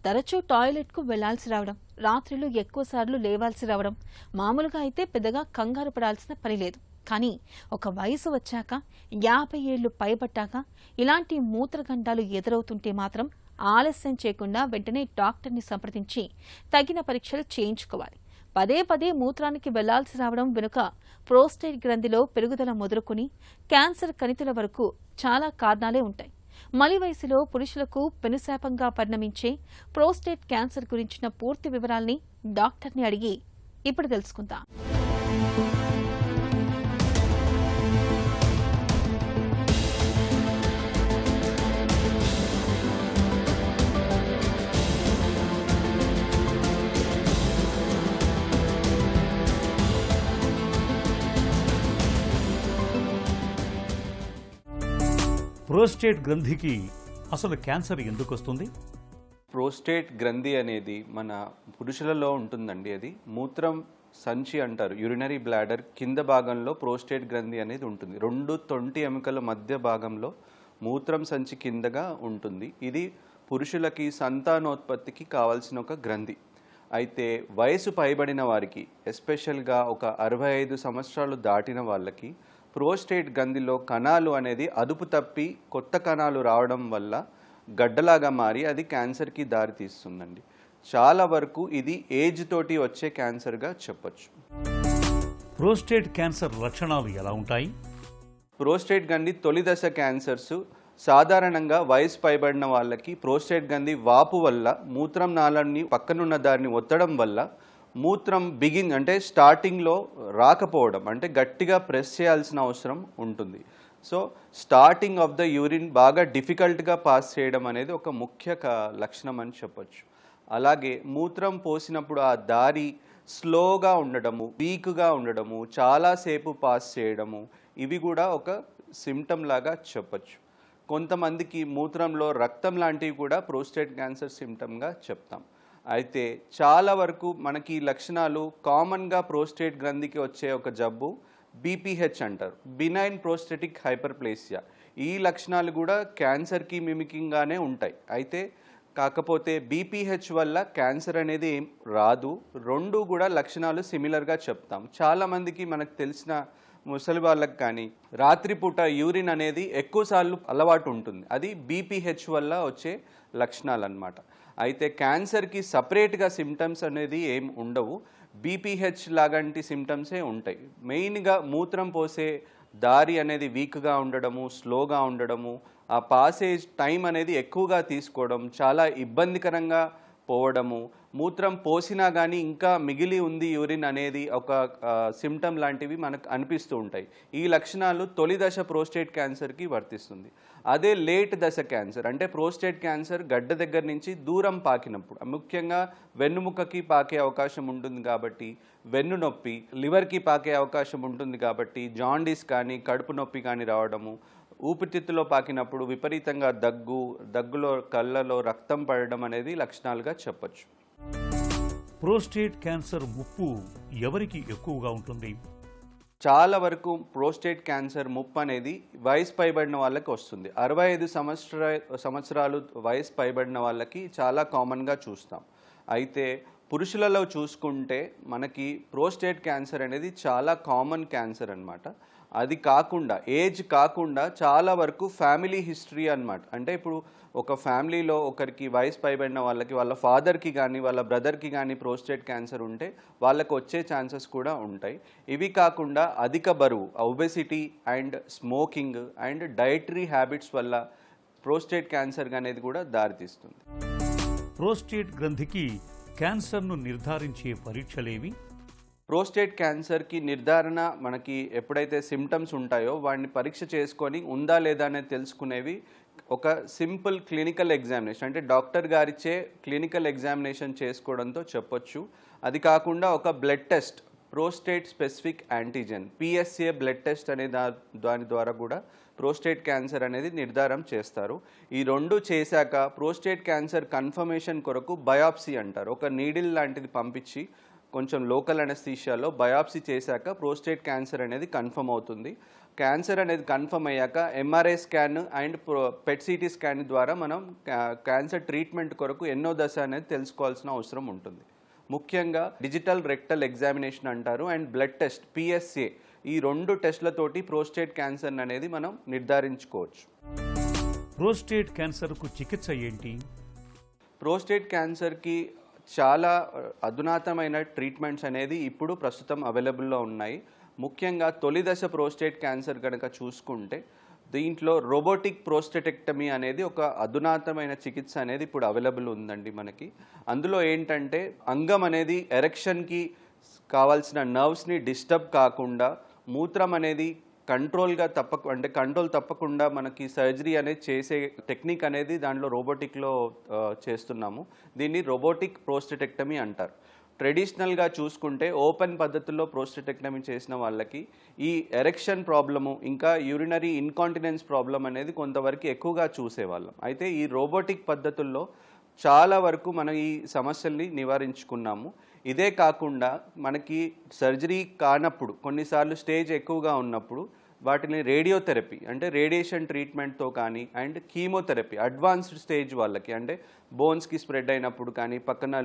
తరచూ టాయిలెట్కు వెళ్లాల్సి రావడం, రాత్రిలో ఎక్కువసార్లు లేవాల్సి రావడం మామూలుగా అయితే పెద్దగా కంగారు పడాల్సిన పని లేదు. కానీ ఒక వయసు వచ్చాక 50 ఏళ్లు పైబట్టాక ఇలాంటి మూత్రగండాలు ఎదురవుతుంటే మాత్రం ఆలస్యం చేయకుండా వెంటనే డాక్టర్ని సంప్రదించి తగిన పరీక్షలు చేయించుకోవాలి. పదే పదే మూత్రానికి వెళ్లాల్సి రావడం వెనుక ప్రోస్టేట్ గ్రంథిలో పెరుగుదల మొదలుకొని క్యాన్సర్ కణితుల వరకు చాలా కారణాలే ఉంటాయి. మలి వయసులో పురుషులకు పెనుశాపంగా పరిణమించే ప్రోస్టేట్ క్యాన్సర్ గురించిన పూర్తి వివరాల్ని డాక్టర్ని అడిగి ఇప్పుడు తెలుసుకుందాం. ప్రోస్టేట్ గ్రంథికి అసలు క్యాన్సర్ ఎందుకు వస్తుంది? ప్రోస్టేట్ గ్రంథి అనేది మన పురుషులలో ఉంటుందండి. అది మూత్రం సంచి అంటారు. యూరినరీ బ్లాడర్ కింద భాగంలో ప్రోస్టేట్ గ్రంథి అనేది ఉంటుంది. రెండు తొంటి ఎముకల మధ్య భాగంలో మూత్రం సంచి కిందగా ఉంటుంది. ఇది పురుషులకి సంతానోత్పత్తికి కావాల్సిన ఒక గ్రంథి. అయితే వయసు పైబడిన వారికి, ఎస్పెషల్గా ఒక 65 సంవత్సరాలు దాటిన వాళ్ళకి ప్రోస్టేట్ గ్రంథిలో కణాలు అనేది అదుపు తప్పి కొత్త కణాలు రావడం వల్ల గడ్డలాగా మారి అది క్యాన్సర్కి దారితీస్తుందండి. చాలా వరకు ఇది ఏజ్ తోటి వచ్చే క్యాన్సర్గా చెప్పచ్చు. ప్రోస్టేట్ క్యాన్సర్ లక్షణాలు ఎలా ఉంటాయి? ప్రోస్టేట్ గ్రంథి తొలి దశ క్యాన్సర్స్ సాధారణంగా వయసు పైబడిన వాళ్ళకి ప్రోస్టేట్ గ్రంథి వాపు వల్ల మూత్రం నాళాన్ని పక్కనున్న దారిని ఒత్తడం వల్ల మూత్రం అంటే స్టార్టింగ్లో రాకపోవడం, అంటే గట్టిగా ప్రెస్ చేయాల్సిన అవసరం ఉంటుంది. So starting of the urine బాగా డిఫికల్ట్గా పాస్ చేయడం అనేది ఒక ముఖ్య లక్షణం అని చెప్పచ్చు. అలాగే మూత్రం పోసినప్పుడు ఆ దారి స్లోగా ఉండడము, వీక్గా ఉండడము, చాలాసేపు పాస్ చేయడము, ఇవి కూడా ఒక సిమ్టమ్ లాగా చెప్పచ్చు. కొంతమందికి మూత్రంలో రక్తం లాంటివి కూడా ప్రోస్టేట్ క్యాన్సర్ సిమ్టమ్గా చెప్తాం. అయితే చాలా వరకు మనకి ఈ లక్షణాలు కామన్గా ప్రోస్టేట్ గ్రంథికి వచ్చే ఒక జబ్బు బీపీహెచ్ అంటారు, బినైన్ ప్రోస్టేటిక్ హైపర్ప్లేసియా. ఈ లక్షణాలు కూడా క్యాన్సర్కి మిమికింగ్గానే ఉంటాయి. అయితే కాకపోతే బీపీహెచ్ వల్ల క్యాన్సర్ అనేది ఏం రాదు. రెండు కూడా లక్షణాలు సిమిలర్గా చెప్తాం. చాలామందికి మనకు తెలిసిన ముసలి వాళ్ళకి కానీ రాత్రిపూట యూరిన్ అనేది ఎక్కువసార్లు అలవాటు ఉంటుంది. అది బీపీహెచ్ వల్ల వచ్చే లక్షణాలు అన్నమాట. అయితే క్యాన్సర్కి సపరేట్గా సిమ్టమ్స్ అనేది ఏం ఉండవు. బీపీహెచ్ లాంటి సిమ్టమ్సే ఉంటాయి. మెయిన్గా మూత్రం పోసే దారి అనేది వీక్గా ఉండడము, స్లోగా ఉండడము, ఆ పాసేజ్ టైం అనేది ఎక్కువగా తీసుకోవడం, చాలా ఇబ్బందికరంగా పోవడము, మూత్రం పోసినా కానీ ఇంకా మిగిలి ఉంది యూరిన్ అనేది ఒక సిమ్టమ్ లాంటివి మనకు అనిపిస్తూ ఉంటాయి. ఈ లక్షణాలు తొలి దశ ప్రోస్టేట్ క్యాన్సర్కి వర్తిస్తుంది. అదే లేట్ దశ క్యాన్సర్ అంటే ప్రోస్టేట్ క్యాన్సర్ గడ్డ దగ్గర నుంచి దూరం పాకినప్పుడు, ముఖ్యంగా వెన్నుముకకి పాకే అవకాశం ఉంటుంది కాబట్టి వెన్ను నొప్పి, లివర్కి పాకే అవకాశం ఉంటుంది కాబట్టి జాండీస్ కానీ కడుపు నొప్పి కానీ రావడము, ఊపిరితిత్తులో పాకినప్పుడు విపరీతంగా దగ్గులో కళ్ళలో రక్తం పడడం అనేది లక్షణాలుగా చెప్పచ్చు. ప్రోస్టేట్ క్యాన్సర్ ముప్పు ఎవరికి ఎక్కువగా ఉంటుంది? చాలా వరకు ప్రోస్టేట్ క్యాన్సర్ ముప్పు అనేది వయసు పైబడిన వాళ్ళకి వస్తుంది. 65 సంవత్సరాలు వయసు పైబడిన వాళ్ళకి చాలా కామన్గా చూస్తాం. అయితే పురుషులలో చూసుకుంటే మనకి ప్రోస్టేట్ క్యాన్సర్ అనేది చాలా కామన్ క్యాన్సర్ అన్నమాట. అది కాకుండా ఏజ్ కాకుండా చాలా వరకు ఫ్యామిలీ హిస్టరీ అన్నమాట. అంటే ఇప్పుడు ఒక ఫ్యామిలీలో ఒకరికి వయసు పైబడిన వాళ్ళకి వాళ్ళ ఫాదర్కి కానీ వాళ్ళ బ్రదర్కి కానీ ప్రోస్టేట్ క్యాన్సర్ ఉంటే వాళ్ళకు వచ్చే ఛాన్సెస్ కూడా ఉంటాయి. ఇవి కాకుండా అధిక బరువు, obesity and smoking and dietary habits వల్ల ప్రోస్టేట్ క్యాన్సర్ అనేది కూడా దారితీస్తుంది. ప్రోస్టేట్ గ్రంథికి క్యాన్సర్ను నిర్ధారించే పరీక్షలేవి? ప్రోస్టేట్ క్యాన్సర్కి నిర్ధారణ మనకి ఎప్పుడైతే సిమ్టమ్స్ ఉంటాయో వాడిని పరీక్ష చేసుకొని ఉందా లేదా అనేది తెలుసుకునేవి ఒక సింపుల్ క్లినికల్ ఎగ్జామినేషన్, అంటే డాక్టర్ గారిచే క్లినికల్ ఎగ్జామినేషన్ చేసుకోవడంతో చెప్పొచ్చు. అది కాకుండా ఒక blood test, prostate specific antigen PSA blood test అనే దాని ద్వారా కూడా ప్రోస్టేట్ క్యాన్సర్ అనేది నిర్ధారణ చేస్తారు. ఈ రెండు చేశాక ప్రోస్టేట్ క్యాన్సర్ కన్ఫర్మేషన్ కొరకు బయాప్సీ అంటారు, ఒక నీడిల్ లాంటిది పంపించి కొంచెం లోకల్ అనస్థీషియాలో బయాప్సీ చేశాక ప్రోస్టేట్ క్యాన్సర్ అనేది కన్ఫర్మ్ అవుతుంది. క్యాన్సర్ అనేది కన్ఫర్మ్ అయ్యాక MRI scan and PET CT scan ద్వారా మనం క్యాన్సర్ ట్రీట్మెంట్ కొరకు ఎన్నో దశ అనేది తెలుసుకోవాల్సిన అవసరం ఉంటుంది. ముఖ్యంగా డిజిటల్ రెక్టల్ ఎగ్జామినేషన్ అంటారు అండ్ బ్లడ్ టెస్ట్ పిఎస్ఏ, ఈ 2 టెస్ట్లతోటి ప్రోస్టేట్ క్యాన్సర్ అనేది మనం నిర్ధారించుకోవచ్చు. ప్రోస్టేట్ క్యాన్సర్కు చికిత్స ఏంటి? ప్రోస్టేట్ క్యాన్సర్కి చాలా అధునాతనమైన ట్రీట్మెంట్స్ అనేది ఇప్పుడు ప్రస్తుతం అవైలబుల్లో ఉన్నాయి. ముఖ్యంగా తొలి దశ ప్రోస్టేట్ క్యాన్సర్ కనుక చూసుకుంటే దీంట్లో రోబోటిక్ ప్రోస్టెటెక్టమీ అనేది ఒక అధునాతనమైన చికిత్స అనేది ఇప్పుడు అవైలబుల్ ఉందండి మనకి. అందులో ఏంటంటే అంగం అనేది ఎరెక్షన్కి కావాల్సిన నర్వ్స్ని డిస్టర్బ్ కాకుండా మూత్రం అనేది కంట్రోల్ తప్పకుండా మనకి సర్జరీ అనేది చేసే టెక్నిక్ అనేది దాంట్లో రోబోటిక్లో చేస్తున్నాము. దీన్ని రోబోటిక్ ప్రోస్టెటెక్టమీ అంటారు. ట్రెడిషనల్గా చూసుకుంటే ఓపెన్ పద్ధతుల్లో ప్రోస్టెటెక్టమీ చేసిన వాళ్ళకి ఈ ఎరెక్షన్ ప్రాబ్లము ఇంకా యూరినరీ ఇన్కాంటినెన్స్ ప్రాబ్లం అనేది కొంతవరకు ఎక్కువగా చూసేవాళ్ళం. అయితే ఈ రోబోటిక్ పద్ధతుల్లో చాలా వరకు మనం ఈ సమస్యల్ని నివారించుకున్నాము. ఇదే కాకుండా మనకి సర్జరీ కానప్పుడు కొన్నిసార్లు స్టేజ్ ఎక్కువగా ఉన్నప్పుడు వాటిని రేడియోథెరపీ అంటే రేడియేషన్ ట్రీట్మెంట్తో కానీ అండ్ కీమోథెరపీ అడ్వాన్స్డ్ స్టేజ్ వాళ్ళకి అంటే బోన్స్కి స్ప్రెడ్ అయినప్పుడు కానీ పక్కన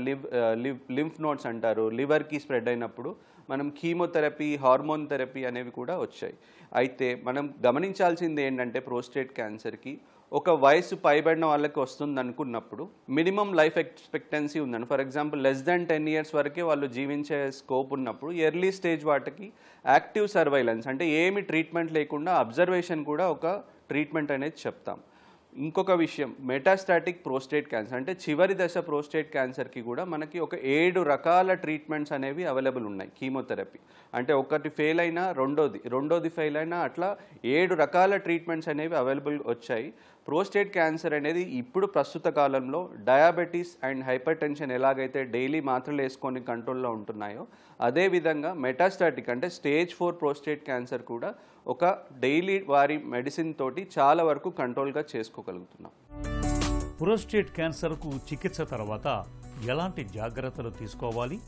లింఫ్ నోడ్స్ అంటారు లివర్కి స్ప్రెడ్ అయినప్పుడు మనం కీమోథెరపీ హార్మోన్ థెరపీ అనేవి కూడా వచ్చాయి. అయితే మనం గమనించాల్సింది ఏంటంటే ప్రోస్టేట్ క్యాన్సర్కి ఒక వయసు పైబడిన వాళ్ళకి వస్తుంది అనుకున్నప్పుడు మినిమం లైఫ్ ఎక్స్పెక్టెన్సీ ఉందండి. For example less than 10 years వరకే వాళ్ళు జీవించే స్కోప్ ఉన్నప్పుడు ఎర్లీ స్టేజ్ వాటికి యాక్టివ్ సర్వైలెన్స్ అంటే ఏమి ట్రీట్మెంట్ లేకుండా అబ్జర్వేషన్ కూడా ఒక ట్రీట్మెంట్ అనేది చెప్తాం. ఇంకొక విషయం మెటాస్టాటిక్ ప్రోస్టేట్ క్యాన్సర్ అంటే చివరి దశ ప్రోస్టేట్ క్యాన్సర్కి కూడా మనకి ఒక 7 రకాల ట్రీట్మెంట్స్ అనేవి అవైలబుల్ ఉన్నాయి. కీమోథెరపీ అంటే ఒకటి ఫెయిల్ అయినా రెండోది ఫెయిల్ అయినా అట్లా 7 రకాల ట్రీట్మెంట్స్ అనేవి అవైలబుల్ వచ్చాయి. ప్రోస్టేట్ క్యాన్సర్ అనేది ఇప్పుడు ప్రస్తుత కాలంలో డయాబెటీస్ అండ్ హైపర్ టెన్షన్ ఎలాగైతే డైలీ మాత్రలు వేసుకొని కంట్రోల్లో ఉంటున్నాయో అదేవిధంగా మెటాస్టాటిక్ అంటే స్టేజ్ 4 ప్రోస్టేట్ క్యాన్సర్ కూడా ఒక డైలీ వారి మెడిసిన్ తోటి చాలా వరకు కంట్రోల్గా చేసుకోగలుగుతున్నాం. ప్రోస్టేట్ క్యాన్సర్కు చికిత్స తర్వాత ఎలాంటి జాగ్రత్తలు తీసుకోవాలి?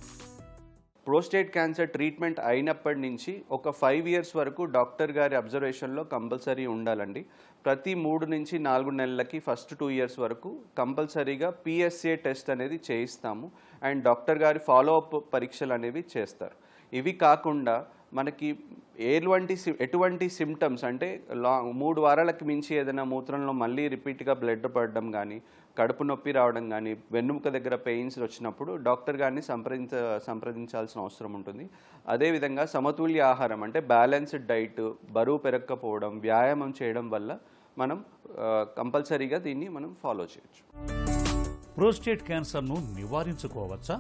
ప్రోస్టేట్ క్యాన్సర్ ట్రీట్మెంట్ అయినప్పటి నుంచి ఒక 5 years వరకు డాక్టర్ గారి అబ్జర్వేషన్లో కంపల్సరీ ఉండాలండి. ప్రతి 3 నుంచి 4 నెలలకి ఫస్ట్ 2 years వరకు కంపల్సరీగా పిఎస్ఏ టెస్ట్ అనేది చేయిస్తాము అండ్ డాక్టర్ గారి ఫాలోఅప్ పరీక్షలు అనేవి చేస్తారు. ఇవి కాకుండా మనకి ఎటువంటి సిమ్టమ్స్ అంటే 3 వారాలకు మించి ఏదైనా మూత్రంలో మళ్ళీ రిపీట్గా బ్లడ్ పడడం కానీ కడుపు నొప్పి రావడం కానీ వెన్నుముక దగ్గర పెయిన్స్ వచ్చినప్పుడు డాక్టర్ గారిని సంప్రదించాల్సిన అవసరం ఉంటుంది. అదేవిధంగా సమతుల్య ఆహారం అంటే బ్యాలెన్స్డ్ డైట్, బరువు పెరగకపోవడం, వ్యాయామం చేయడం వల్ల మనం కంపల్సరీగా దీన్ని మనం ఫాలో చేయొచ్చు. ప్రోస్టేట్ క్యాన్సర్ను నివారించుకోవచ్చా?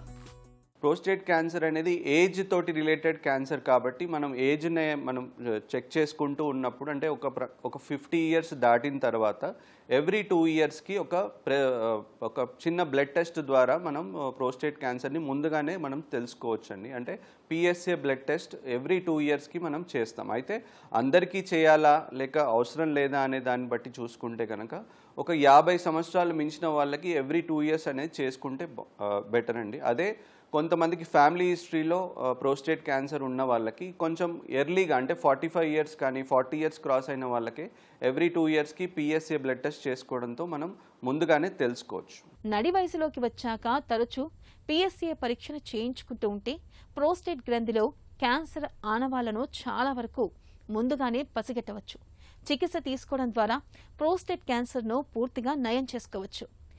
ప్రోస్టేట్ క్యాన్సర్ అనేది ఏజ్ తోటి రిలేటెడ్ క్యాన్సర్ కాబట్టి మనం ఏజ్నే మనం చెక్ చేసుకుంటూ ఉన్నప్పుడు అంటే ఒక 50 years దాటిన తర్వాత ఎవ్రీ 2 yearsకి ఒక చిన్న బ్లడ్ టెస్ట్ ద్వారా మనం ప్రోస్టేట్ క్యాన్సర్ని ముందుగానే మనం తెలుసుకోవచ్చండి. అంటే పిఎస్ఏ బ్లడ్ టెస్ట్ ఎవ్రీ 2 yearsకి మనం చేస్తాం. అయితే అందరికీ చేయాలా లేక అవసరం లేదా అనే దాన్ని బట్టి చూసుకుంటే కనుక ఒక 50 సంవత్సరాలు మించిన వాళ్ళకి ఎవ్రీ 2 years అనేది చేసుకుంటే బెటర్ అండి. అదే కొంతమందికి ఫ్యామిలీ హిస్టరీలో ప్రోస్టేట్ క్యాన్సర్ ఉన్న వాళ్ళకి కొంచెం ఎర్లీగా అంటే 45 years కానీ 40 years క్రాస్ అయిన వాళ్ళకి ఎవ్రీ 2 yearsకి పిఎస్ఏ బ్లడ్ టెస్ట్ చేసుకోవడంతో మనం ముందుగానే తెలుసుకోవచ్చు. నడి వయసులోకి వచ్చాక తరచూ పిఎస్ఏ పరీక్షను చేయించుకుంటూ ఉంటే ప్రోస్టేట్ గ్రంథిలో క్యాన్సర్ ఆనవాళ్లను చాలా వరకు ముందుగానే పసిగట్టవచ్చు. చికిత్స తీసుకోవడం ద్వారా ప్రోస్టేట్ క్యాన్సర్ను పూర్తిగా నయం చేసుకోవచ్చు.